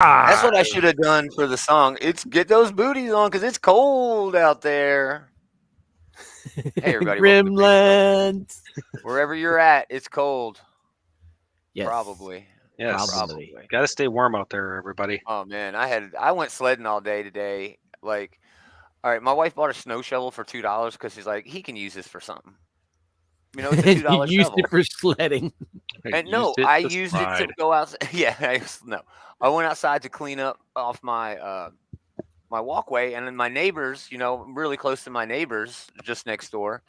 That's what I should have done for the song. It's get those booties on because it's cold out there. Hey, everybody. Gremlins. Wherever you're at, it's cold. Yes. Probably. Yes. Probably. Got to stay warm out there, everybody. Oh, man. I went sledding all day today. Like, all right, my wife bought a snow shovel for $2 because she's like, he can use this for something. You know, it's a $2 You used shovel. it for sledding. And no, I used it to go outside. Yeah, I went outside to clean up off my my walkway, and then my neighbors, I'm really close to my neighbors just next door.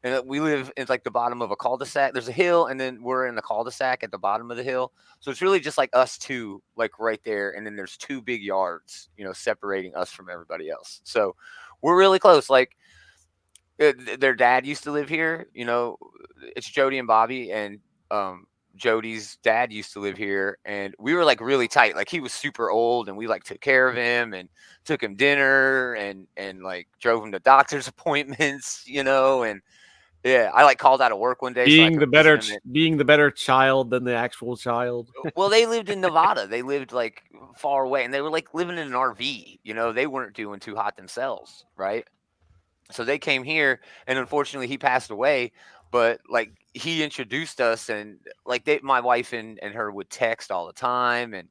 And we live in like the bottom of a cul-de-sac. There's a hill, and then we're in the cul-de-sac at the bottom of the hill. So it's really just like us two, like right there. And then there's 2 big yards, separating us from everybody else. So we're really close. Like their dad used to live here. It's Jody and Bobby, and Jody's dad used to live here, and we were like really tight. Like he was super old, and we like took care of him and took him dinner and like drove him to doctor's appointments, and yeah, I like called out of work one day. Being the better child than the actual child. Well, they lived in Nevada. They lived like far away, and they were like living in an RV. They weren't doing too hot themselves, right? So they came here, and unfortunately, he passed away. But like he introduced us, and like my wife and her would text all the time, and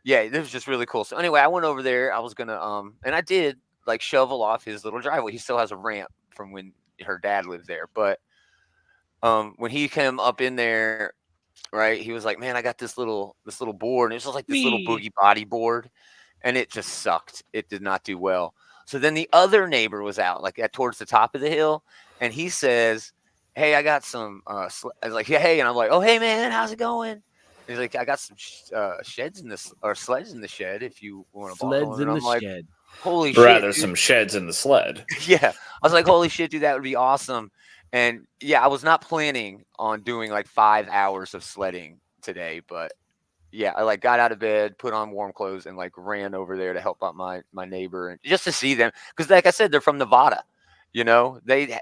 yeah, it was just really cool. So anyway, I went over there. I was gonna and I did like shovel off his little driveway. He still has a ramp from when her dad lived there. But when he came up in there, right, he was like, "Man, I got this little board, and it was just like this little boogie body board, and it just sucked. It did not do well." So then the other neighbor was out, like towards the top of the hill, and he says, "Hey, I got some." I was like, "Yeah, hey," and I'm like, "Oh, hey, man, how's it going?" And he's like, "I got some sleds in the shed if you want to borrow them." And I'm like, shed. "Holy shit!" Rather some sheds in the sled. Yeah, I was like, "Holy shit, dude, that would be awesome." And yeah, I was not planning on doing like 5 hours of sledding today, but yeah, I like got out of bed, put on warm clothes, and like ran over there to help out my neighbor and just to see them because, like I said, they're from Nevada. They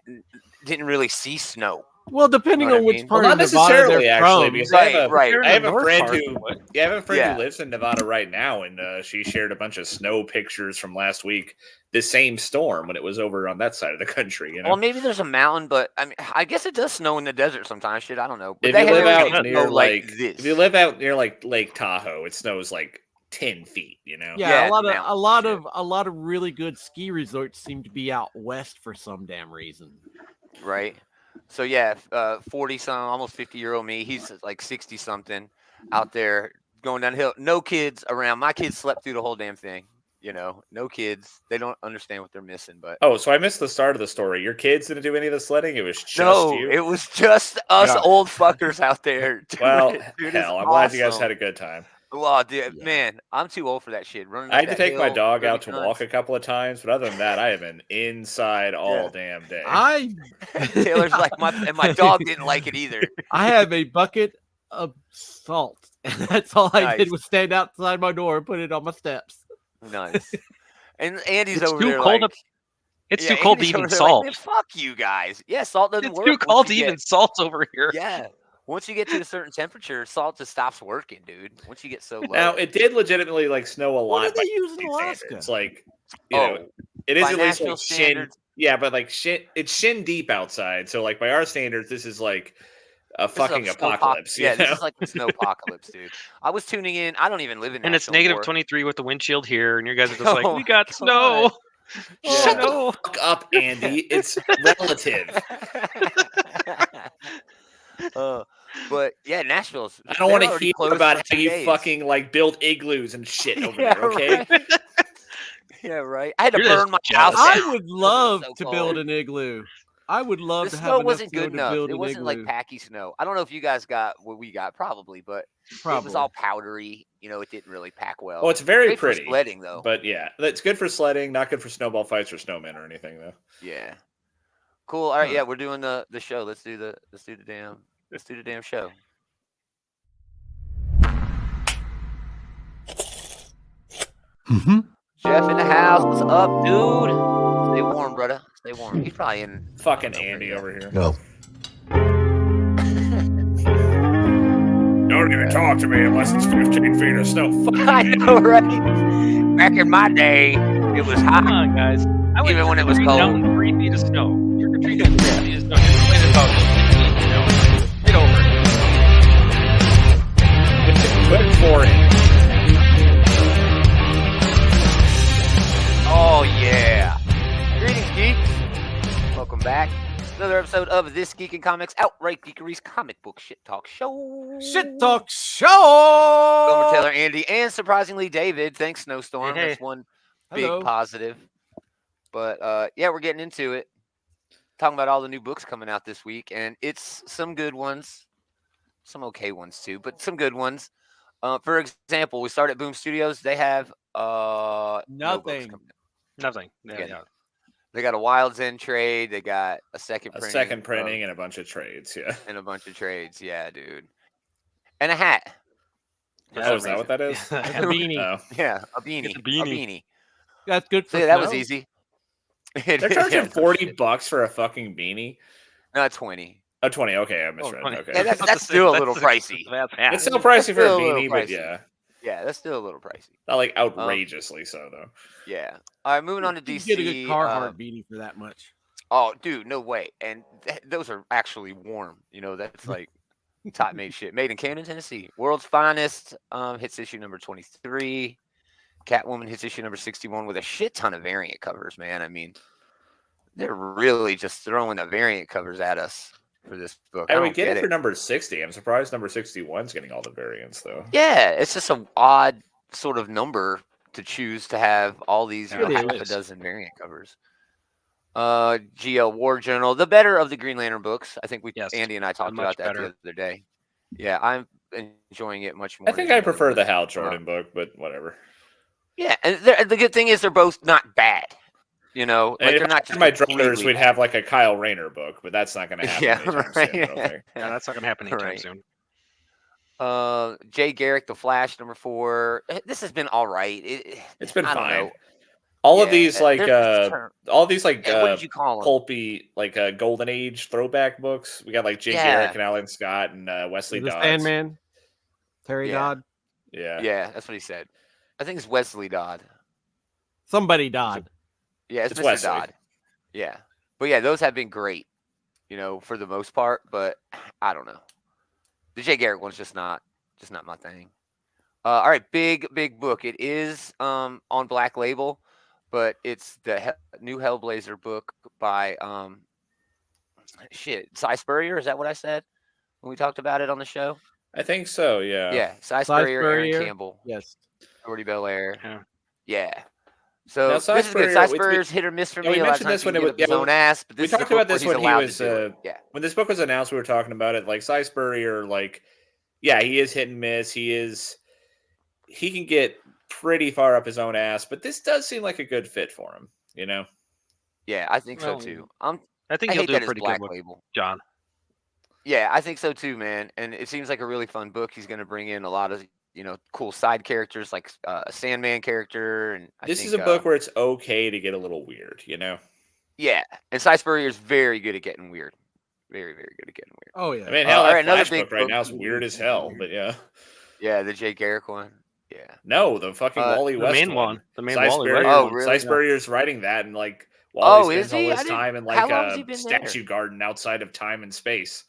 didn't really see snow. Well, depending on which part not of Nevada necessarily, they're actually, from. because Right. I have a friend who lives in Nevada right now, and she shared a bunch of snow pictures from last week. The same storm when it was over on that side of the country. Well, maybe there's a mountain, but I mean, I guess it does snow in the desert sometimes. Shit, I don't know. But if you live out near if you live out near like Lake Tahoe, it snows like 10 feet. Yeah, a lot of really good ski resorts seem to be out west for some damn reason. Right. So yeah, 40-some, almost 50-year-old me. He's like 60-something out there going down the hill. No kids around. My kids slept through the whole damn thing. No kids. They don't understand what they're missing. But so I missed the start of the story. Your kids didn't do any of the sledding. It was just you. It was just us old fuckers out there. Well, hell, I'm glad you guys had a good time. Well, dude, man, I'm too old for that shit. I had to take my dog out to walk a couple of times, but other than that, I have been inside all damn day. Taylor's like, my dog didn't like it either. I have a bucket of salt, and that's all I did was stand outside my door and put it on my steps. Nice. And Andy's it's over too there cold like... It's too cold to even salt. Like, fuck you guys. Yeah, salt doesn't work. It's too cold to even salt over here. Yeah. Once you get to a certain temperature, salt just stops working, dude. Once you get so low. Now, it did legitimately like snow a lot. What do they use in Alaska? It's like, it is at least like shin. Yeah, but like it's shin deep outside. So like by our standards, this is like a fucking apocalypse. Yeah, this is like the snow apocalypse, dude. I was tuning in. I don't even live in. And it's negative 23 with the windshield here, and you guys are just like, we got snow. Shut the fuck up, Andy. It's relative. But yeah, Nashville's. I don't want to hear about how you fucking like build igloos and shit over there. Okay. Right. Yeah, right. I had to burn my house. I would love to build an igloo. I would love to have snow wasn't good to enough. build it an wasn't igloo. like packy snow. I don't know if you guys got what we got, probably, but it was all powdery. It didn't really pack well. Oh, it's very great pretty. For sledding, though. But yeah, it's good for sledding, not good for snowball fights or snowmen or anything, though. Yeah. Cool. All right. Yeah, we're doing the show. Let's do the damn show. Mm-hmm. Jeff in the house. What's up, dude? Stay warm, brother. Stay warm. He's probably in. Fucking Andy over here. No. Don't even talk to me unless it's 15 feet of snow. I know, right? Back in my day, it was hot. Come on, guys. I Even when it was trick-or-treating cold. out in 3 feet of snow. Trick-or-treating in 3 feet of snow. You're complaining about 15 feet of snow. Get over it. Click for it. Oh, yeah. Greetings, geeks. Welcome back. Another episode of This Geek and Comics Outright Geekery's comic book shit talk show. Shit talk show. Gomer, Taylor, Andy, and surprisingly David. Thanks, Snowstorm. Hey. That's one Hello. big positive. But yeah, we're getting into it. Talking about all the new books coming out this week, and it's some good ones, some okay ones too, but some good ones. For example, we start at Boom Studios. They have no books Nothing. coming out. Nothing. Yeah, Yeah. yeah. They got a Wild's End trade. They got a second printing and a bunch of trades. Yeah. and a bunch of trades. Yeah, dude. And a hat. Yeah, Oh, is that what that is? A beanie. Oh. Yeah, a beanie. It's a beanie. That's good for So yeah, that was snow. easy. They're charging $40 for a fucking beanie. Not 20. Oh, 20. Okay, I misread. funny. Okay. Yeah, that's still a little pricey. It's still pricey for a still a little beanie, but pricey. yeah. Yeah, that's still a little pricey. Not like outrageously so, though. Yeah. All right, moving on to You DC. can get a good Carhartt beanie for that much. Oh, dude, no way. And those are actually warm. You know, that's like top made shit. Made in Camden, Tennessee. World's Finest hits issue number 23. Catwoman hits issue number 61 with a shit ton of variant covers, man. I mean, they're really just throwing the variant covers at us for this book. Hey, I we don't get it for number 60. I'm surprised number 61's getting all the variants, though. Yeah, it's just an odd sort of number to choose to have all these, Yeah, half it a is. dozen variant covers. GL War Journal, the better of the Green Lantern books. I think Yes, Andy and I talked much about that better. the other day. Yeah, I'm enjoying it much more. I think than I the other prefer the ones. Hal Jordan book, but whatever. Yeah, and the good thing is they're both not bad. You know, And like if they're not just my druthers, completely we'd bad. have like a Kyle Rayner book, but that's not going to happen Yeah, anytime right. soon, I don't think. Yeah, that's not gonna happen anytime Right. soon. Jay Garrick, The Flash, number 4. This has been all right. It's been I don't fine. know. All of Yeah, these like they're just all these like what did you call them? pulpy like Golden Age throwback books. We got like Jay Yeah. Garrick and Alan Scott and Wesley The Dodds. Sandman. Terry Yeah. Dodd. Yeah. Yeah, that's what he said. I think it's Wesley Dodd. Somebody Dodd. Yeah, it's It's Mr. Wesley. Dodd. Yeah. But yeah, those have been great, you know, for the most part, but I don't know. The Jay Garrick one's just not my thing. All right, big book. It is on Black Label, but it's the new Hellblazer book by Cy Spurrier, is that what I said when we talked about it on the show? I think so, yeah. Yeah, Cy Spurrier, Aaron Spurrier. Campbell, Yes. Jordy Belair. Yeah. Yeah. So Now, this Cy is good. Spurrier, Cy we- Spurrier's hit or miss for yeah, me. we A lot of mentioned times this he when can it get up his was- own ass, but we this is a talked book about where this he's when he allowed was to do it. Yeah. when this book was announced, we were talking about it. Like Cy Spurrier, like, yeah, he is hit and miss. He can get pretty far up his own ass, but this does seem like a good fit for him, you know? Yeah, I think Well, so too. I think I he'll hate do that a it's pretty Black good with Label. John. Yeah, I think so too, man. And it seems like a really fun book. He's going to bring in a lot of, you know, cool side characters like a Sandman character. And This is a book where it's okay to get a little weird, you know? yeah, and Cy Spurrier is very good at getting weird. Very, very good at getting weird. Oh yeah. I mean, hell, all that right, another Flash big book right book. now is weird as hell, but yeah. Yeah, the Jay Garrick one. Yeah. No, the fucking Wally The West main one. The main Cy Wally Spurrier, West Oh, one. really? Cy Spurrier's writing that, and like Wally Oh, is spends all he? his I didn't- time in how like long has he a been statue garden outside of time and space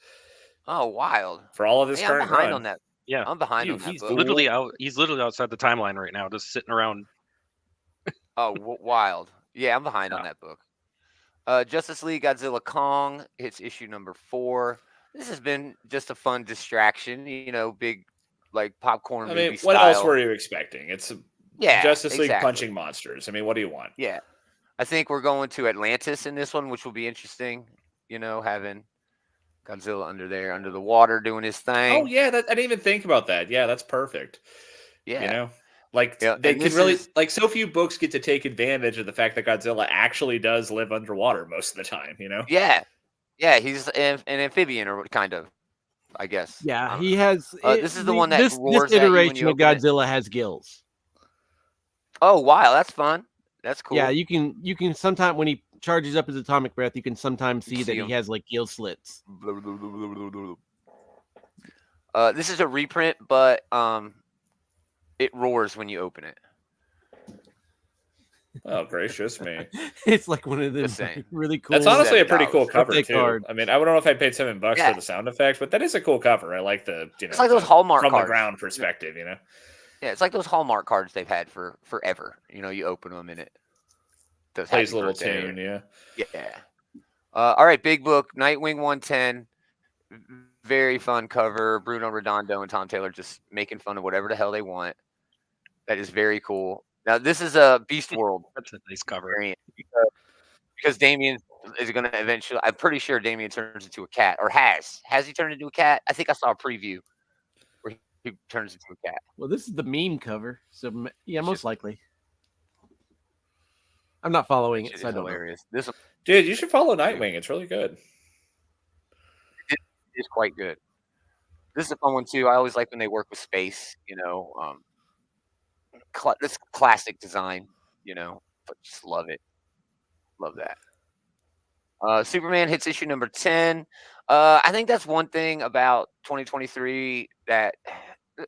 Oh, wild. for all of his Hey, I'm current behind run. on that. Yeah. I'm behind You- on that He's book. literally out. He's literally outside the timeline right now, just sitting around. Oh, wild. Yeah, I'm behind on Yeah. that book. Justice League Godzilla Kong hits issue number 4. This has been just a fun distraction, you know, big like popcorn I movie mean, style. what else were you expecting? It's yeah, Justice League exactly. punching monsters. I mean, what do you want? Yeah. I think we're going to Atlantis in this one, which will be interesting, you know, having Godzilla under there, under the water, doing his thing. Oh yeah, I didn't even think about that. Yeah, that's perfect. Yeah. You know, like Yeah, they and can this really is- like so few books get to take advantage of the fact that Godzilla actually does live underwater most of the time. You know. Yeah. Yeah, he's an amphibian or kind of, I guess. I Yeah, don't he know. has. This is the one that this roars at you when iteration you of open it. Godzilla has gills. Oh, wow, that's fun. That's cool. Yeah, you can sometimes when he charges up his atomic breath, you can sometimes You see see that him. he has like gill slits. This is a reprint, but it roars when you open it. Oh, gracious me! It's like one of them Just saying. really cool. That's honestly a pretty cool $7. cover Birthday too. card. I mean, I don't know if I paid $7 Yeah. for the sound effects, but that is a cool cover. I like the It's like those the Hallmark from the cards. ground perspective. You know. Yeah, it's like those Hallmark cards they've had for forever. You know, you open them and it does Plays happy a little birthday. tune, yeah. Yeah. All right, big book, Nightwing 110. Very fun cover. Bruno Redondo and Tom Taylor just making fun of whatever the hell they want. That is very cool. Now, this is a Beast World That's a nice cover. variant because Damien is going to eventually. I'm pretty sure Damien turns into a cat, or has. Has he turned into a cat? I think I saw a preview where he turns into a cat. Well, this is the meme cover, so yeah, most likely. I'm not following it, so I don't know. Hilarious. This Dude, you should follow Nightwing. It's really good. is quite good. This is a fun one too. I always like when they work with space. You know, this classic design. You know, but just love it. Love that. Superman hits issue number 10. I think that's one thing about 2023 that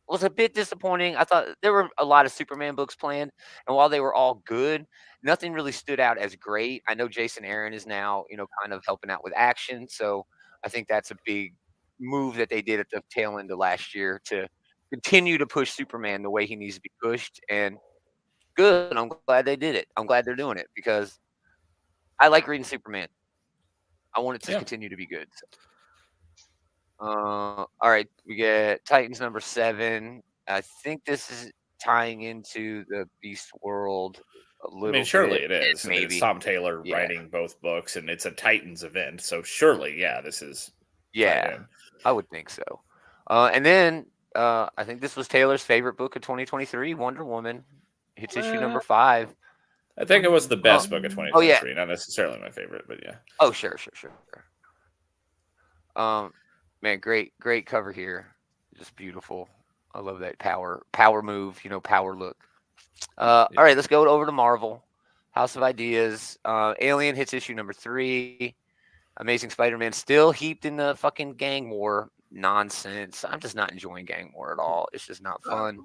was a bit disappointing. I thought there were a lot of Superman books planned, and while they were all good, nothing really stood out as great. I know Jason Aaron is now, kind of helping out with action, so I think that's a big move that they did at the tail end of last year to continue to push Superman the way he needs to be pushed. And good, I'm glad they did it. I'm glad they're doing it because I like reading Superman. I want it to continue to be good. All right, we get Titans number 7. I think this is tying into the Beast World a little bit. Surely it is. Maybe. I mean, it's Tom Taylor writing both books, and it's a Titans event, so surely, this is. Yeah, I would think so. And then I think this was Taylor's favorite book of 2023, Wonder Woman. Hits issue number 5. I think it was the best book of 2023. Not necessarily my favorite, but yeah. Oh, sure. Man, great cover here. Just beautiful. I love that power move, power look. All right, let's go over to Marvel. House of Ideas. Alien hits issue number 3. Amazing Spider-Man still heaped in the fucking gang war nonsense. I'm just not enjoying gang war at all. It's just not fun.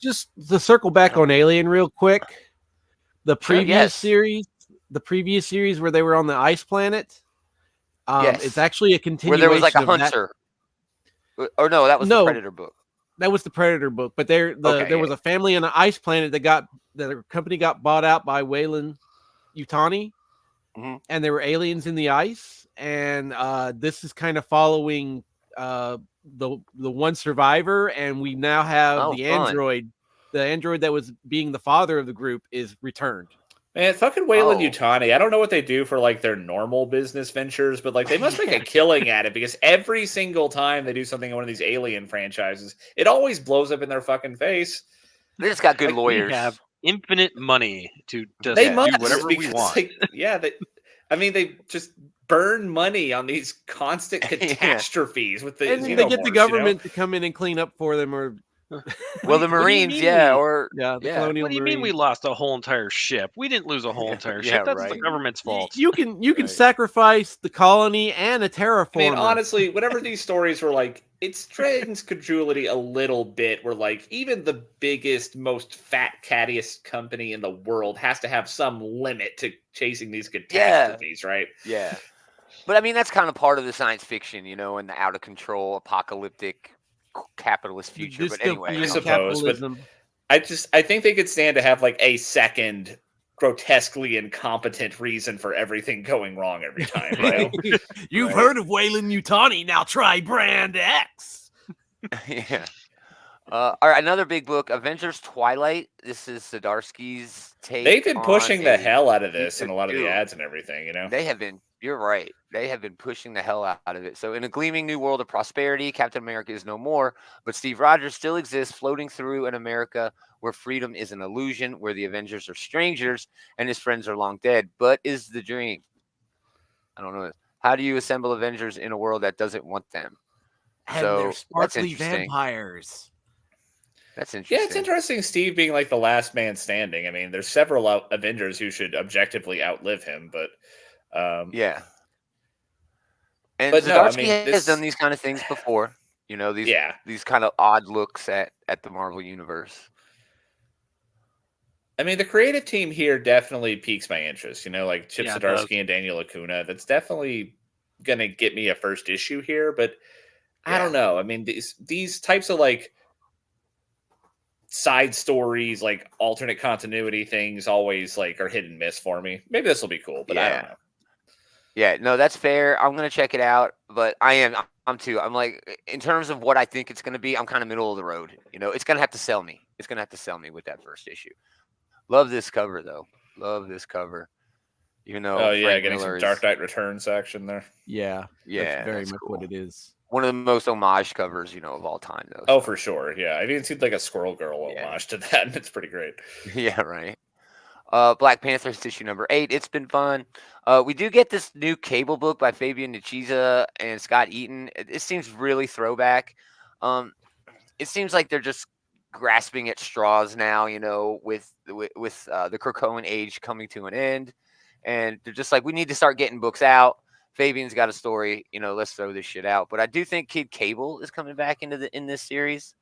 Just to circle back on Alien real quick. The previous series where they were on the ice planet, it's actually a continuation. Where there was like a hunter. Or no, that was the Predator book. That was the Predator book. But there was a family on an ice planet that the company got bought out by Weyland Yutani, and there were aliens in the ice. And this is kind of following the one survivor, and we now have the android. The android that was being the father of the group is returned. Man, fucking Weyland Yutani. I don't know what they do for like their normal business ventures, but like they must make a killing at it because every single time they do something in one of these Alien franchises, it always blows up in their fucking face. They just got good lawyers. We have infinite money to just do whatever we want. They just burn money on these constant catastrophes with the and they get the government to come in and clean up for them, or well, the Marines, the What Colonial do you mean we lost a whole entire ship? We didn't lose a whole entire ship. That's the government's fault. You can sacrifice the colony and a terraformer. I mean, honestly, whenever these stories were like, it strains credulity a little bit. Where like even the biggest, most fat, cattiest company in the world has to have some limit to chasing these catastrophes, right? Yeah, but I mean that's kind of part of the science fiction, and the out of control apocalyptic capitalist future. But anyway, I suppose. But I think they could stand to have like a second grotesquely incompetent reason for everything going wrong every time. You've heard of Weyland Yutani, now try Brand X. Yeah. All right, another big book, Avengers Twilight. This is Zdarsky's take. They've been pushing the hell out of this in a lot of the ads and everything, They have been. You're right. They have been pushing the hell out of it. So in a gleaming new world of prosperity, Captain America is no more, but Steve Rogers still exists, floating through an America where freedom is an illusion, where the Avengers are strangers and his friends are long dead. But is the dream? I don't know. How do you assemble Avengers in a world that doesn't want them? And they're sparkly vampires. That's interesting. Yeah, it's interesting Steve being like the last man standing. I mean, there's several Avengers who should objectively outlive him, but and Zdarsky has done these kind of things before. You know, these kind of odd looks at the Marvel universe. I mean, the creative team here definitely piques my interest. You know, like Chip Yeah, it Zdarsky and Daniel Acuna. That's definitely going to get me a first issue here. But I don't know. I mean, these types of like side stories, like alternate continuity things, always like are hit and miss for me. Maybe this will be cool, but I don't know. Yeah, no, that's fair. I'm gonna check it out, but I'm too. I'm like, in terms of what I think it's gonna be, I'm kind of middle of the road. You know, it's gonna have to sell me. It's gonna have to sell me with that first issue. Love this cover though. Love this cover. Even though Frank getting some Dark Knight Returns action there. Yeah, that's very much cool. What it is. One of the most homage covers, of all time, though. Oh, for sure. Yeah, I've even seen like a Squirrel Girl homage to that, and it's pretty great. Yeah, right. Black Panther's issue number 8. It's been fun. We do get this new Cable book by Fabian Nicieza and Scott Eaton. It seems really throwback. It seems like they're just grasping at straws now, with the Krakoan age coming to an end, and they're just like, we need to start getting books out. Fabian's got a story, let's throw this shit out. But I do think Kid Cable is coming back in this series.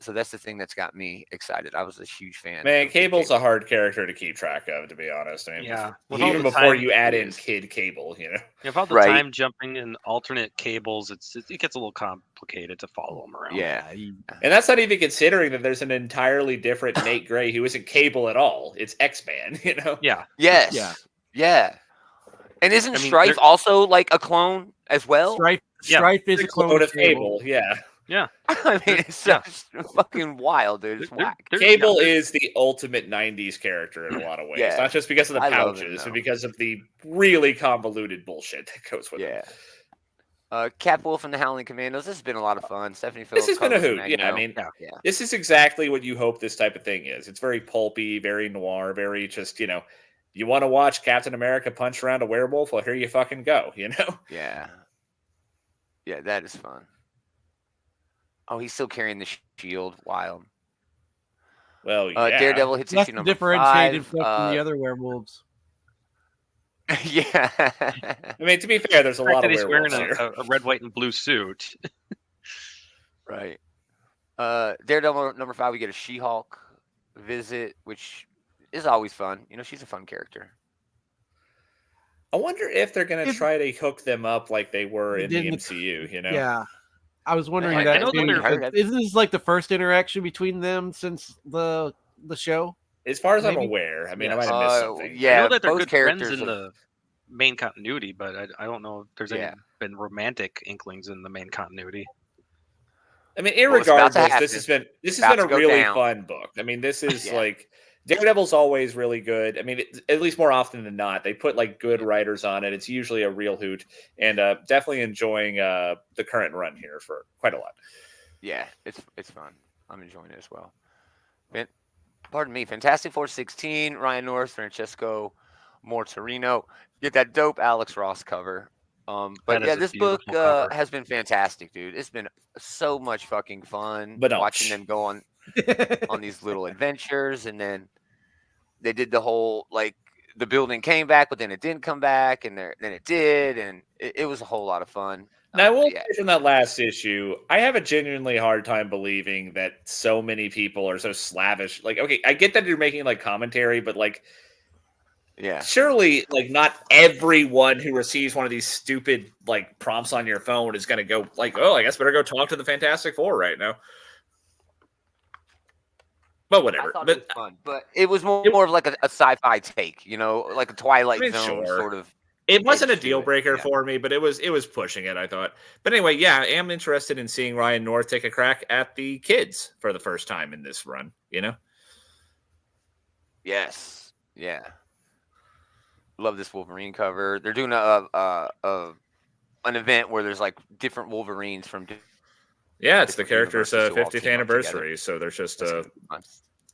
So that's the thing that's got me excited. I was a huge fan. Man, Cable's a hard character to keep track of, to be honest. I mean, even before you add in Kid Cable, If all the time jumping and alternate cables, it gets a little complicated to follow them around. Yeah. And that's not even considering that there's an entirely different Nate Gray who isn't Cable at all. It's X-Man, Yeah. Yes. Yeah. Yeah. And isn't Strife also like a clone as well? Strife is a clone of Cable. Yeah. Yeah. I mean, it's so fucking wild, dude. It's whack. Cable is the ultimate 90s character in a lot of ways. Yeah. Not just because of the pouches, but because of the really convoluted bullshit that goes with it. Catwolf and the Howling Commandos. This has been a lot of fun. Stephanie Phillips. This has been a hoot. Yeah, I mean, this is exactly what you hope this type of thing is. It's very pulpy, very noir, very just, you want to watch Captain America punch around a werewolf? Well, here you fucking go, Yeah. Yeah, that is fun. Oh, he's still carrying the shield. Wild. Well, yeah. Daredevil hits issue number 5. Differentiated from the other werewolves. Yeah. I mean, to be fair, there's a lot of he's werewolves wearing a red, white, and blue suit. Right. Daredevil number 5, we get a She-Hulk visit, which is always fun. She's a fun character. I wonder if they're going to try to hook them up like they were in the MCU, Yeah. I was wondering that too. Isn't this like the first interaction between them since the show? As far as I'm aware. I mean, I might have missed something. Yeah, I know that they're good characters friends in the main continuity, but I don't know if there's been romantic inklings in the main continuity. I mean, irregardless, this has been a really fun book. I mean, this is like Daredevil's always really good. I mean, at least more often than not, they put like good writers on it. It's usually a real hoot, and definitely enjoying the current run here for quite a lot. Yeah, it's fun. I'm enjoying it as well. Pardon me, Fantastic Four 16, Ryan North, Francesco Mortarino. Get that dope Alex Ross cover. But yeah, this book has been fantastic, dude. It's been so much fucking fun watching them go on these little adventures, and then they did the whole like the building came back, but then it didn't come back, and then it did, and it was a whole lot of fun. Now, I will say from that last issue, I have a genuinely hard time believing that so many people are so slavish. Like, okay, I get that you're making like commentary, but like, surely like not everyone who receives one of these stupid like prompts on your phone is going to go like, oh, I guess better go talk to the Fantastic Four right now. But whatever. It was fun, but it was more of like a sci-fi take, like a Twilight Zone sort of. It wasn't a deal breaker for me, but it was pushing it, I thought. But anyway, I am interested in seeing Ryan North take a crack at the kids for the first time in this run, Yes. Yeah. Love this Wolverine cover. They're doing an event where there's like different Wolverines from it's the character's 50th anniversary, so there's just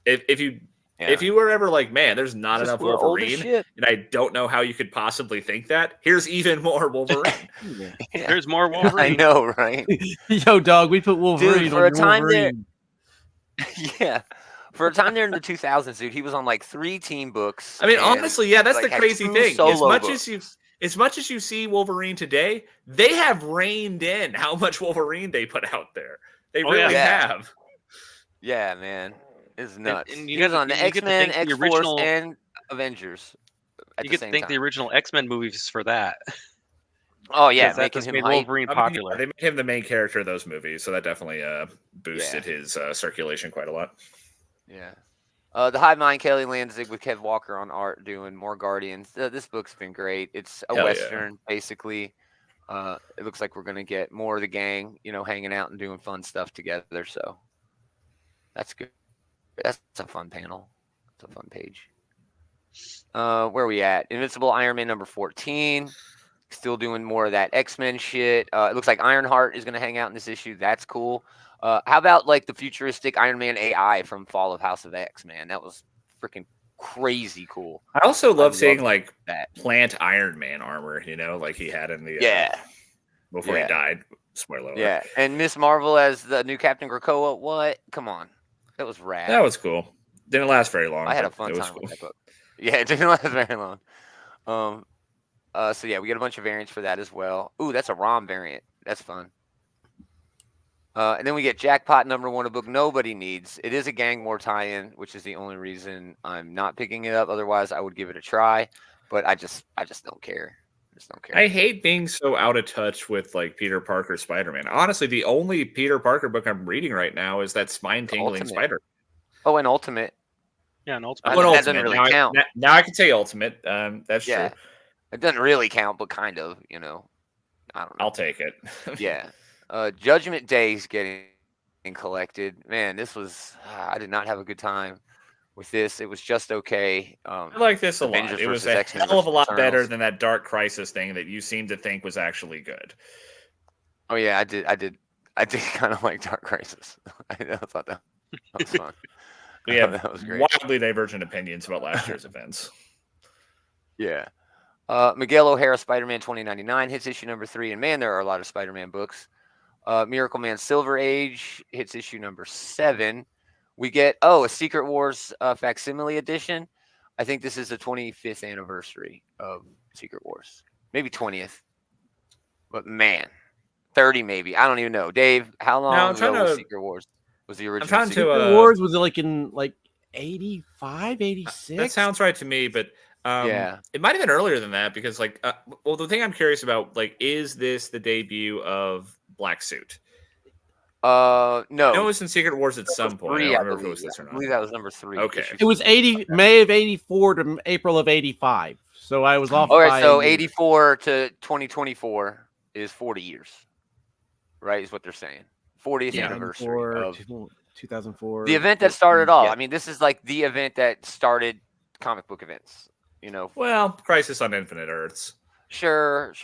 if you were ever like, man, there's not enough Wolverine, and I don't know how you could possibly think that, here's even more Wolverine. There's more Wolverine. I know, right? Yo, dog, we put Wolverine for on a time Wolverine. Yeah. For a time there in the 2000s, dude, he was on like 3 team books. I mean, honestly, that's the crazy thing. as much as you see Wolverine today, they have reined in how much Wolverine they put out there. They really have. Yeah, man. It's nuts. And He was on the X-Men, X-Force, and Avengers at the same time. The original X-Men movies for that. Oh yeah, that just made Wolverine popular. They made him the main character of those movies, so that definitely boosted his circulation quite a lot. Yeah. The Hive Mind, Kelly Lanzig with Kev Walker on art doing more Guardians. This book's been great. It's a Western, basically. It looks like we're going to get more of the gang, hanging out and doing fun stuff together. So that's good. That's a fun panel. It's a fun page. Where are we at? Invincible Iron Man number 14. Still doing more of that X-Men shit. It looks like Ironheart is going to hang out in this issue. That's cool. How about like the futuristic Iron Man AI from Fall of House of X, man? That was freaking crazy cool. I also love seeing like that plant Iron Man armor, like he had in the before he died. Spoiler alert. Yeah, and Miss Marvel as the new Captain Krakoa. What? Come on, that was rad. That was cool. Didn't last very long. I had a fun time with that book. Yeah, it didn't last very long. So yeah, we get a bunch of variants for that as well. Ooh, that's a ROM variant. That's fun. And then we get Jackpot number 1, a book nobody needs. It is a Gang War tie-in, which is the only reason I'm not picking it up. Otherwise, I would give it a try. But I just don't care. I hate being so out of touch with like Peter Parker Spider-Man. Honestly, the only Peter Parker book I'm reading right now is that spine-tingling Spider. Oh, and Ultimate. Yeah, an Ultimate. That doesn't really count. Now I can say Ultimate. That's true. It doesn't really count, but kind of, I don't know. I'll take it. Yeah. Judgment Day's getting collected. Man, this was I did not have a good time with this. It was just okay. I like this a lot. It was a hell of a lot better than that Dark Crisis thing that you seem to think was actually good. Oh yeah, I did kind of like Dark Crisis. I thought that was fun. We have that was great. Wildly divergent opinions about last year's events. Yeah. Miguel O'Hara, Spider-Man 2099 hits issue number 3, and man, there are a lot of Spider-Man books. Miracle Man Silver Age hits issue number 7. We get a Secret Wars facsimile edition. I think this is the 25th anniversary of Secret Wars, maybe 20th, but man, 30 maybe. I don't even know. Dave, how long ago was Secret Wars? Was the original Secret Wars was it like in 85, 86? That sounds right to me, but it might have been earlier than that because the thing I'm curious about, is this the debut of Black Suit? No. I know it was in Secret Wars at some point. I don't remember if it was this or not. I believe that was number 3. Okay. It was May of 84 to April of 85. So I was off. All right, so 84 to 2024 is 40 years. Right, is what they're saying. 40th anniversary of 2004. The event that started all. I mean, this is like the event that started comic book events. Well, Crisis on Infinite Earths. Sure.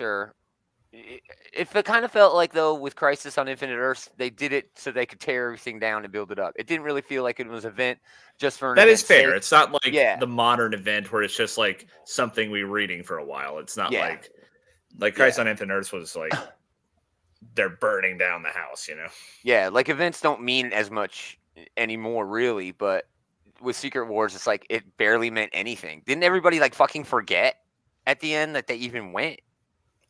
If it kind of felt like, though, with Crisis on Infinite Earths, they did it so they could tear everything down and build it up. It didn't really feel like it was an event just for an That is fair. sake. It's not like the modern event where it's just like something we're reading for a while. It's not like Crisis on Infinite Earths was like they're burning down the house, Yeah, like events don't mean as much anymore, really, but with Secret Wars, it's like it barely meant anything. Didn't everybody fucking forget at the end that they even went?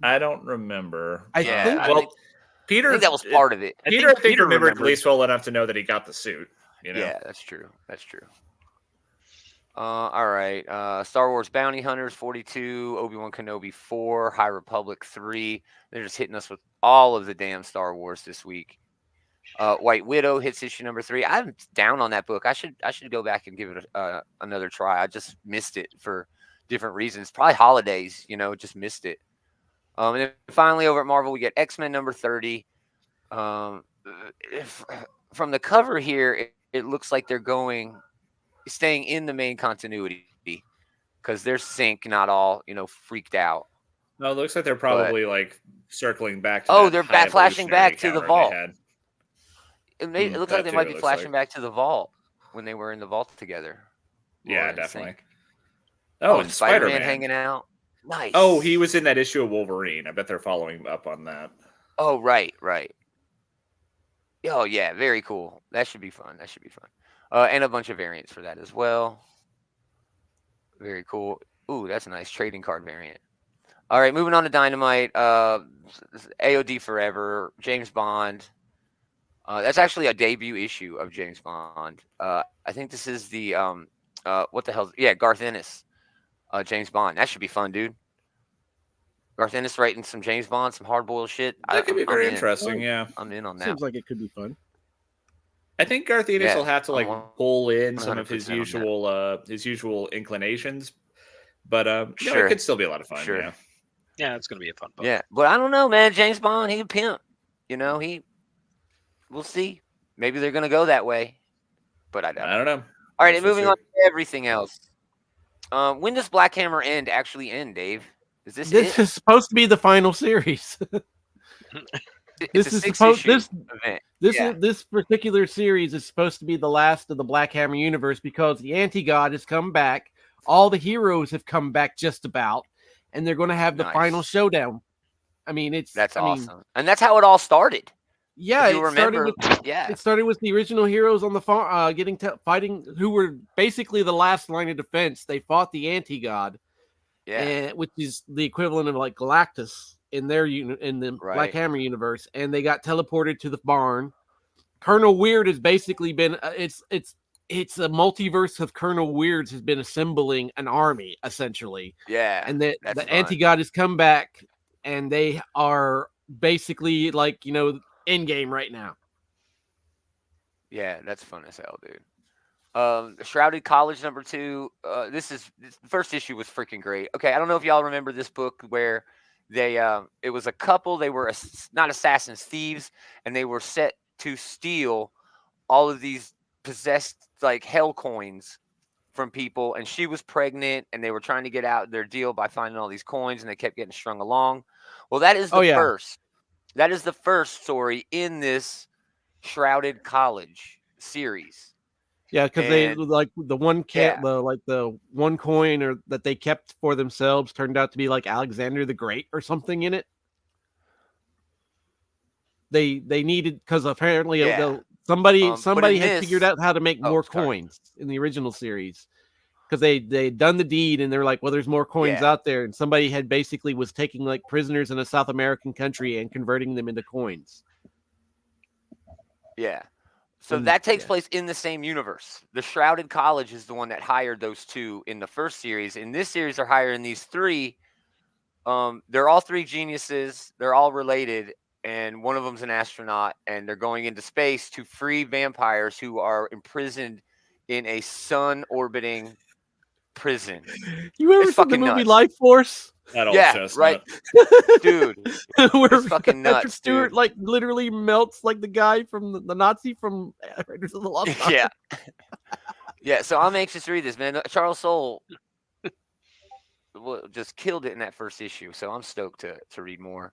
I don't remember. Peter, I think that was part of it. Peter, I think remembered at least well enough to know that he got the suit. Yeah, that's true. All right. Star Wars Bounty Hunters 42, Obi-Wan Kenobi 4, High Republic 3. They're just hitting us with all of the damn Star Wars this week. White Widow hits issue number 3. I'm down on that book. I should go back and give it another try. I just missed it for different reasons. Probably holidays, just missed it. And then finally over at Marvel, we get X-Men number 30. From the cover here, it looks like they're staying in the main continuity because they're Sync, not all, freaked out. No, it looks like they're probably circling back to they're flashing back to the vault. It looks like they might be flashing back to the vault when they were in the vault together. Yeah, definitely. Sync. Oh, and Spider-Man hanging out. Nice. Oh, he was in that issue of Wolverine. I bet they're following up on that. Oh, right. Oh, yeah, very cool. That should be fun. And a bunch of variants for that as well. Very cool. Ooh, that's a nice trading card variant. All right, moving on to Dynamite. AOD Forever, James Bond. That's actually a debut issue of James Bond. I think this is the what the hell? Yeah, Garth Ennis, James Bond. That should be fun, dude. Garth Ennis writing some James Bond, some hard-boiled shit. That could be I'm very in. interesting. Yeah, I'm in on that. Seems like it could be fun. I think Garth Ennis Yeah, will have to like I'm pull in some of 100% his usual inclinations, but no, it Sure. could still be a lot of fun. Sure. Yeah. Yeah, it's gonna be a fun book. Yeah, but I don't know, man. James Bond, he a pimp. You know, we'll see. Maybe they're gonna go that way, but I doubt. I don't know. All right, That's and for moving sure. on to everything else. When does Black Hammer actually end, Dave? Is this This it? is supposed to be the final series. It's a six-issue event. This particular series is supposed to be the last of the Black Hammer universe because the anti-god has come back. All the heroes have come back just about, and they're going to have the final showdown. I mean, that's awesome, and that's how it all started. Yeah, you remember? It started with the original heroes on the farm, fighting, who were basically the last line of defense. They fought the anti-god, which is the equivalent of like Galactus in their in the Black Hammer universe, and they got teleported to the barn. Colonel Weird has basically been it's a multiverse of Colonel Weirds has been assembling an army essentially. Yeah, and the anti-god has come back, and they are basically like in game right now. Yeah, that's fun as hell, dude. Shrouded College #2. This first issue was freaking great. Okay, I don't know if y'all remember this book where it was a couple. They were not assassins, thieves, and they were set to steal all of these possessed like hell coins from people. And she was pregnant, and they were trying to get out their deal by finding all these coins, and they kept getting strung along. Well, that is the first. That is the first story in this Shrouded College series. Yeah, because they like the one the one coin or that they kept for themselves turned out to be like Alexander the Great or something in it. They needed because apparently somebody had figured out how to make more coins in the original series because they'd done the deed and they were like, well, there's more coins out there, and somebody had basically was taking like prisoners in a South American country and converting them into coins. Yeah. So that takes place in the same universe. The Shrouded College is the one that hired those two in the first series. In this series, they're hiring these three. They're all three geniuses. They're all related, and one of them's an astronaut, and they're going into space to free vampires who are imprisoned in a sun-orbiting prison. You ever seen the movie Life Force? Right, dude. Where it's fucking nuts. Patrick Stewart like literally melts like the guy from the Nazi from Raiders of the Lost Ark. Yeah. So I'm anxious to read this, man. Charles Soule just killed it in that first issue, so I'm stoked to read more.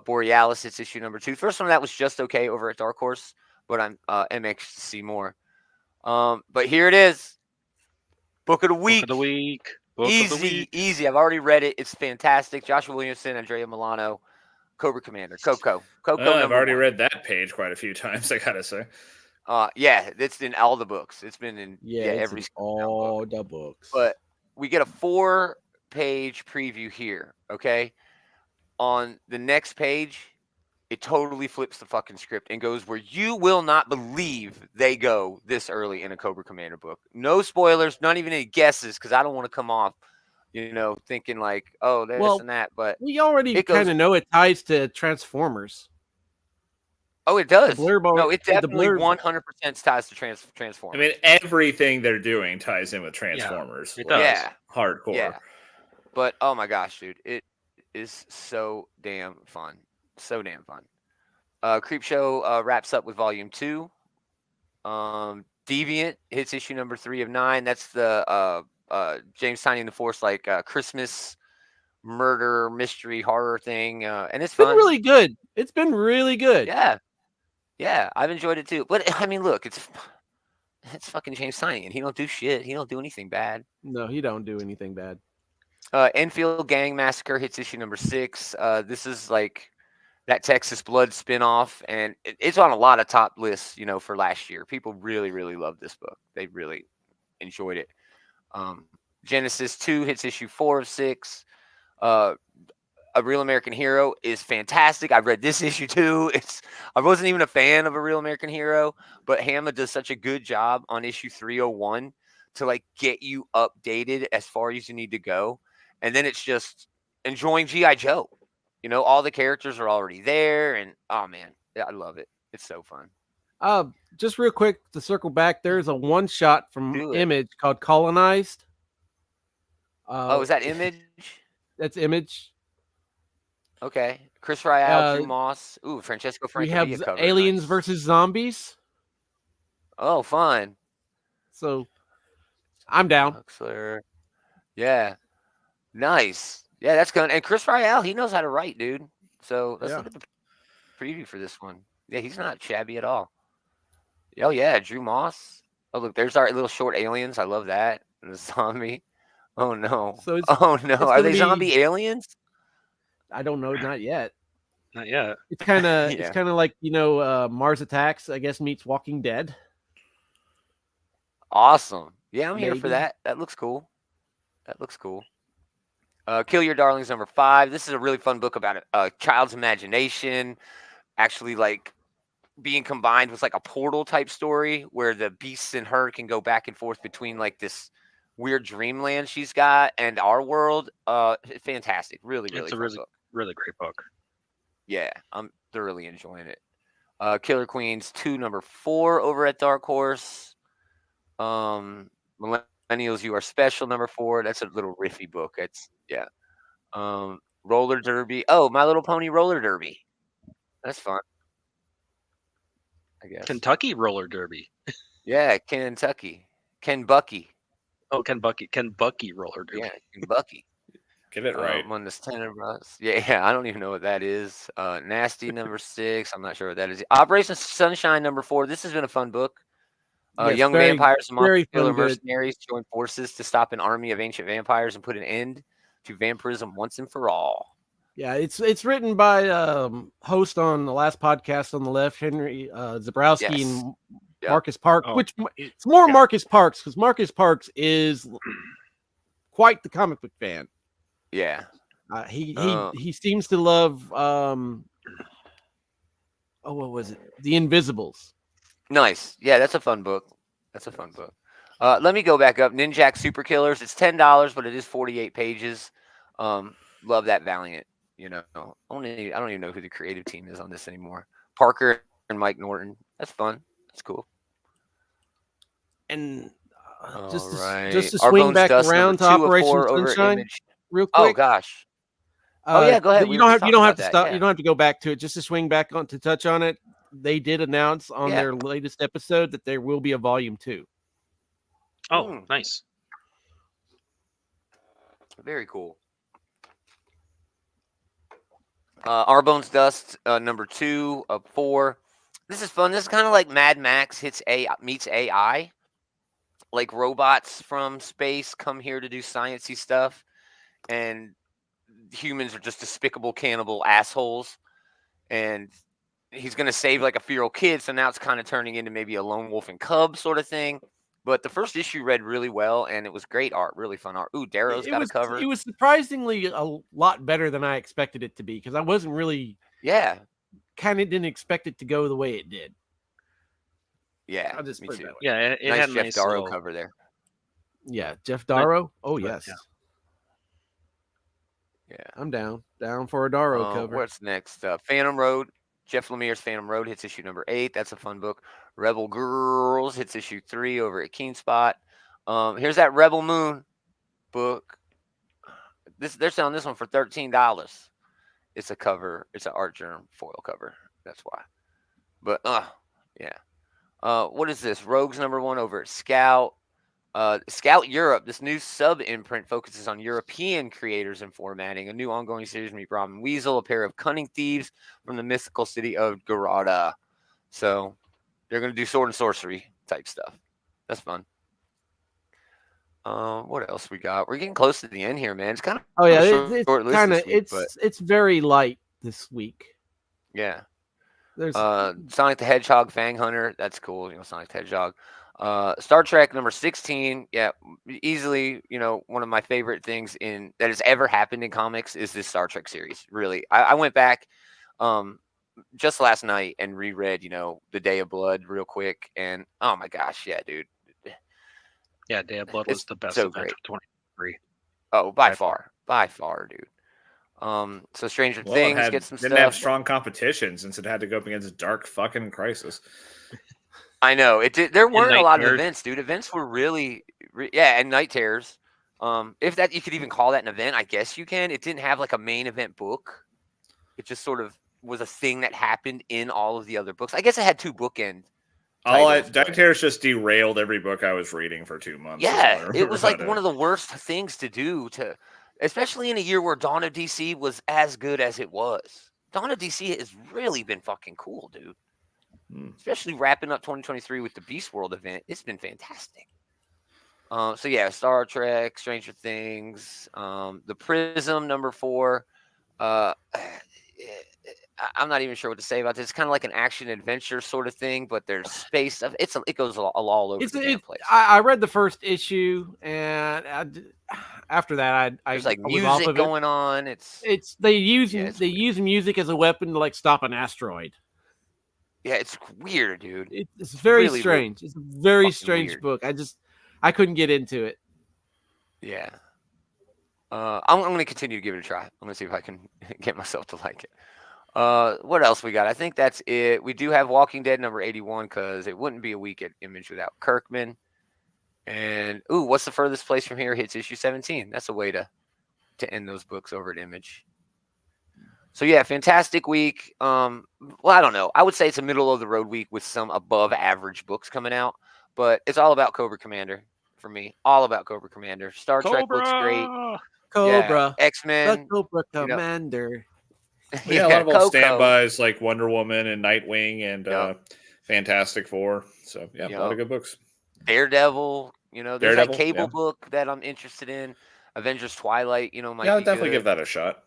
Borealis, it's issue #2. First one that was just okay over at Dark Horse, but I'm anxious to see more. But here it is, Book of the Week. Easy. I've already read it. It's fantastic. Joshua Williamson, Andrea Milano, Cobra Commander, Coco. I've already read that page quite a few times, I gotta say. It's in all the books. It's been in every all the books. But we get a 4-page preview here. Okay, on the next page, it totally flips the fucking script and goes where you will not believe they go this early in a Cobra Commander book. No spoilers, not even any guesses, because I don't want to come off, thinking like, oh, there's this and that. But we already kind of know it ties to Transformers. Oh, it does. No, it definitely 100% ties to Transformers. I mean, everything they're doing ties in with Transformers. Yeah, it does. Hardcore. Yeah. But, oh my gosh, dude. It is so damn fun. So damn fun. Creepshow wraps up with volume 2. Deviant hits issue #3 of 9. That's the James Tynion and the Force Christmas murder mystery horror thing, and it's fun. Been really good. It's been really good. Yeah, I've enjoyed it too. But I mean, look, it's fucking James Tynion. He don't do shit. He don't do anything bad. No, he don't do anything bad. Enfield Gang Massacre hits issue #6. This is like that Texas Blood spinoff, and it's on a lot of top lists, for last year. People really, really love this book. They really enjoyed it. Genesis 2 hits issue 4 of 6. A Real American Hero is fantastic. I've read this issue too. I wasn't even a fan of A Real American Hero, but Hama does such a good job on issue 301 to like get you updated as far as you need to go. And then it's just enjoying G.I. Joe. You know, all the characters are already there, and oh man, I love it. It's so fun. Just real quick to circle back, there's a one shot from Image called Colonized. Is that Image? That's Image. Okay. Chris Ryall, Drew Moss. Ooh, Francesco Francavilla. We have cover. Aliens versus Zombies. Oh, fun. So I'm down. Huxler. Yeah. Nice. Yeah, that's good. And Chris Ryall, he knows how to write, dude. So let's look at the preview for this one. Yeah, he's not shabby at all. Oh, yeah, Drew Moss. Oh, look, there's our little short aliens. I love that. And the zombie. Oh, no. So Are they zombie aliens? I don't know, not yet. Not yet. It's kind of it's kind of like, you know, Mars Attacks, I guess, meets Walking Dead. Awesome. Yeah, I'm here for that. That looks cool. Kill Your Darlings #5. This is a really fun book about a child's imagination actually like being combined with like a portal type story where the beasts and her can go back and forth between like this weird dreamland she's got and our world. Fantastic. Really it's a fun book. Really great book. Yeah, I'm thoroughly enjoying it. Killer Queens 2 #4 over at Dark Horse. Millennials You Are Special #4. That's a little riffy book. It's Roller Derby. Oh, My Little Pony Roller Derby. That's fun. I guess. Kentucky Roller Derby. Yeah, Kentucky. Kenbucky. Oh, Kenbucky Roller Derby. Yeah, Kenbucky. Get it right. One that's Tenebras. Yeah, I don't even know what that is. Nasty #6. I'm not sure what that is. Operation Sunshine #4. This has been a fun book. Young vampires and monster mercenaries join forces to stop an army of ancient vampires and put an end to vampirism once and for all. Yeah, it's written by host on the last podcast on the left, Henry Zabrowski and Marcus Parks, which it's more Marcus Parks because Marcus Parks is quite the comic book fan. Yeah, he seems to love what was it? The Invisibles. Nice. Yeah, that's a fun book. Let me go back up. Ninjak Super Killers. It's $10, but it is 48 pages. Love that Valiant. You know, I don't even know who the creative team is on this anymore. Parker and Mike Norton. That's fun. That's cool. And just to swing back around to Operation Sunshine, real quick. Oh gosh. Yeah, go ahead. You don't have to stop. You don't have to go back to it. Just to swing back on to touch on it. They did announce on their latest episode that there will be a volume 2. Oh, nice. Very cool. Our Bones Dust #2 of 4. This is fun. This is kind of like Mad Max meets AI. Like robots from space come here to do sciencey stuff, and humans are just despicable cannibal assholes. And he's going to save like a feral kid, so now it's kind of turning into maybe a lone wolf and cub sort of thing. But the first issue read really well, and it was great art, really fun art. Ooh, Darrow's got a cover. It was surprisingly a lot better than I expected it to be because I wasn't really, kind of didn't expect it to go the way it did. Yeah, I'll just me put it too. that way. Yeah, it nice had a Jeff nice Darrow little cover there. Yeah, Jeff Darrow. Oh yes. Yeah, I'm down for a Darrow cover. What's next? Phantom Road. Jeff Lemire's Phantom Road hits issue #8. That's a fun book. Rebel Girls hits issue 3 over at Keen Spot. Here's that Rebel Moon book. They're selling this one for $13. It's a cover. It's an Art Germ foil cover. That's why. But what is this? Rogues #1 over at Scout. Scout Europe, this new sub-imprint focuses on European creators and formatting. A new ongoing series meet Robin Weasel, a pair of cunning thieves from the mythical city of Garada. So they're going to do sword and sorcery type stuff. That's fun. What else we got? We're getting close to the end here, man. It's kind of it's very light this week. Yeah. There's Sonic the Hedgehog Fang Hunter. That's cool. You know, Sonic the Hedgehog. Star Trek number 16. Yeah, easily, one of my favorite things that has ever happened in comics is this Star Trek series. Really, I went back just last night and reread, The Day of Blood real quick, and oh my gosh, yeah, dude. Yeah, Day of Blood was the best so event great. of 2023. Oh, by far, dude. So Stranger Things get some didn't stuff. have strong competition since it had to go up against Dark fucking Crisis. I know it did. There weren't a lot of Terrors. events, dude. Events were really, and Night Terrors. If that you could even call that an event, I guess you can. It didn't have like a main event book. It just sort of was a thing that happened in all of the other books. I guess it had 2 bookend. Night Terrors just derailed every book I was reading for 2 months. Yeah, it was like one of the worst things to do especially in a year where Dawn of DC was as good as it was. Dawn of DC has really been fucking cool, dude. Especially wrapping up 2023 with the Beast World event. It's been fantastic. So yeah, Star Trek, Stranger Things, The Prism number 4. I'm not even sure what to say about this. It's kind of like an action adventure sort of thing, but there's over the place. I read the first issue, and after that, there's like I was off music of going on. They use music as a weapon to like stop an asteroid. Yeah, it's weird, dude. It's very really, strange. It's a very strange weird. book. I couldn't get into it. Yeah. I'm going to continue to give it a try. I'm going to see if I can get myself to like it. What else we got? I think that's it. We do have Walking Dead number 81 because it wouldn't be a week at Image without Kirkman. And what's the furthest place from here? Hits issue 17. That's a way to end those books over at Image. So yeah, fantastic week. Well, I don't know. I would say it's a middle of the road week with some above average books coming out, but it's all about Cobra Commander for me. All about Cobra Commander. Star Trek looks great. Cobra, X-Men, the Cobra Commander. Yeah, a lot of old standbys like Wonder Woman and Nightwing and Fantastic Four. So yeah, a lot of good books. Daredevil. There's that Cable book that I'm interested in. Avengers Twilight. Might I'll be definitely good. give that a shot.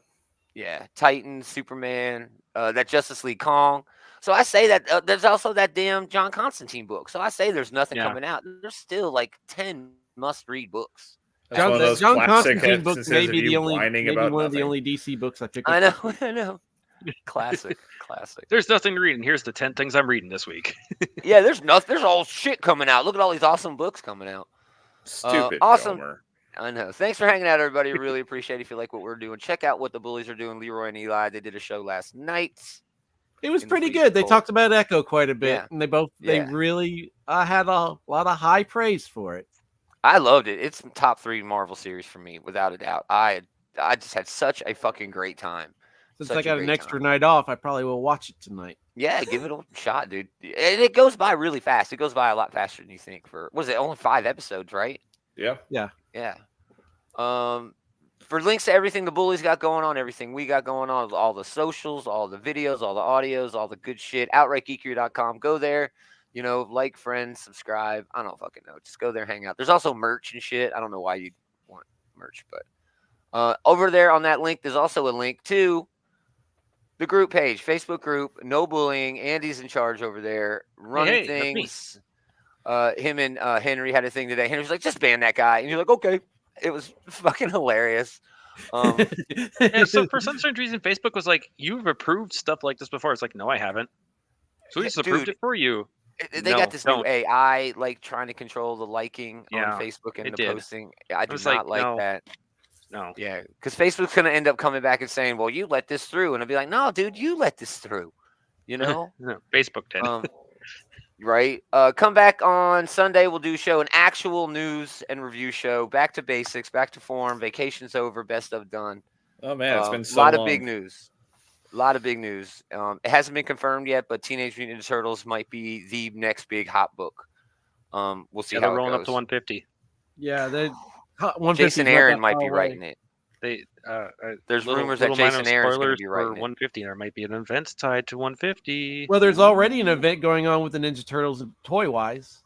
Yeah, Titans, Superman, that Justice League Kong. So I say that there's also that damn John Constantine book. So I say there's nothing coming out. There's still like 10 must-read books. John Constantine book may be one of the only DC books I picked up. I know. Classic. There's nothing to read, and here's the 10 things I'm reading this week. Yeah, there's all shit coming out. Look at all these awesome books coming out. Stupid. Awesome. Gomer. I know. Thanks for hanging out, everybody. Really appreciate it. If you like what we're doing, check out what the Bullies are doing. Leroy and Eli, they did a show last night. It was pretty good. They talked about Echo quite a bit, and they really had a lot of high praise for it. I loved it. It's top 3 Marvel series for me, without a doubt. I just had such a fucking great time. Since I got an extra night off, I probably will watch it tonight. Yeah, give it a shot, dude. And it goes by really fast. It goes by a lot faster than you think. Was it only 5 episodes, right? Yeah. For links to everything the Bullies got going on, everything we got going on, all the socials, all the videos, all the audios, all the good shit, outrightgeekery.com. Go there, like, friends, subscribe. I don't fucking know. Just go there, hang out. There's also merch and shit. I don't know why you'd want merch, but over there on that link, there's also a link to the group page, Facebook group, No Bullying. Andy's in charge over there, running things. Him and Henry had a thing today. Henry's like, just ban that guy. And you're like, okay. It was fucking hilarious. So for some strange reason, Facebook was like, you've approved stuff like this before. It's like, no, I haven't. So we just approved it for you. They got this new AI like trying to control the liking on Facebook and the posting. I do not like that. No. Yeah, because Facebook's going to end up coming back and saying, well, you let this through. And I'll be like, no, dude, you let this through. Facebook did. Right. Come back on Sunday. We'll do an actual news and review show. Back to basics, back to form. Vacation's over. Best of done. Oh, man, it's been so long. A lot of big news. It hasn't been confirmed yet, but Teenage Mutant Ninja Turtles might be the next big hot book. We'll see how they're it rolling goes. up to 150. Yeah, Jason Aaron might be writing it. There's little, rumors that Jason Aaron's going to be writing for 150. There might be an event tied to 150. Well, there's already an event going on with the Ninja Turtles toy-wise.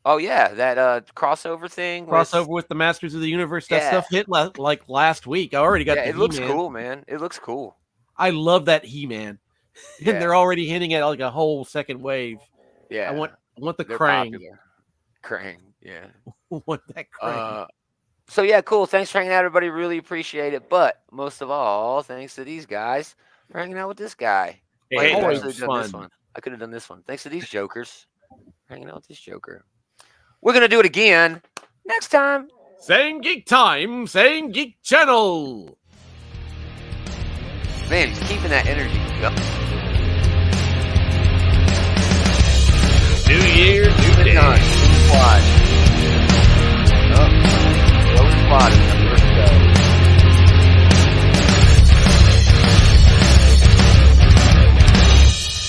Oh yeah, that crossover thing. With the Masters of the Universe. That stuff hit like last week. I already got. It looks cool, man. It looks cool. I love that He-Man. And they're already hinting at like a whole second wave. Yeah, I want the Krang. Popular. Krang. Yeah. What that Krang? So yeah, cool. Thanks for hanging out, everybody. Really appreciate it. But most of all, thanks to these guys for hanging out with this guy. Hey, I always could have done this fun. one. I could have done this one. Thanks to these jokers for hanging out with this joker. We're gonna do it again next time. Same geek time, same geek channel. Man, he's keeping that energy going. New year, new Good day. night. Squad. Oh, squad.